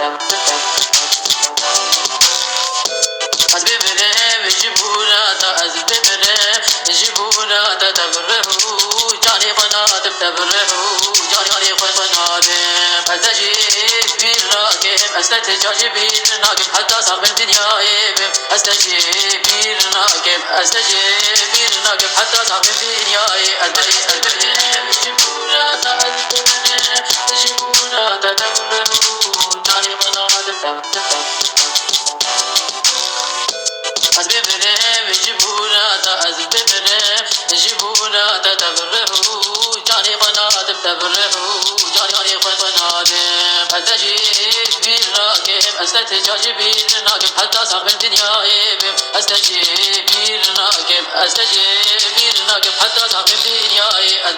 از ببرم جبورات از ببرم جبورات تبره جاني قنات تبره جاني قنات استجيب بالراكب استجيب بالراكب حتى صاحب الدنيا يبم استجيب بالراكب استجيب بالراكب حتى صاحب الدنيا يبم جبورات جبورات تبره جاني قنات تبره از ببرم جبورات از ببرم جبورات تبره جاني قنات تبره جاني قنات استجيب بالراكب استجيب بالراكب حتى صاحب الدنيا يبم استجيب بالراكب استجيب بالراكب حتى صاحب الدنيا يبم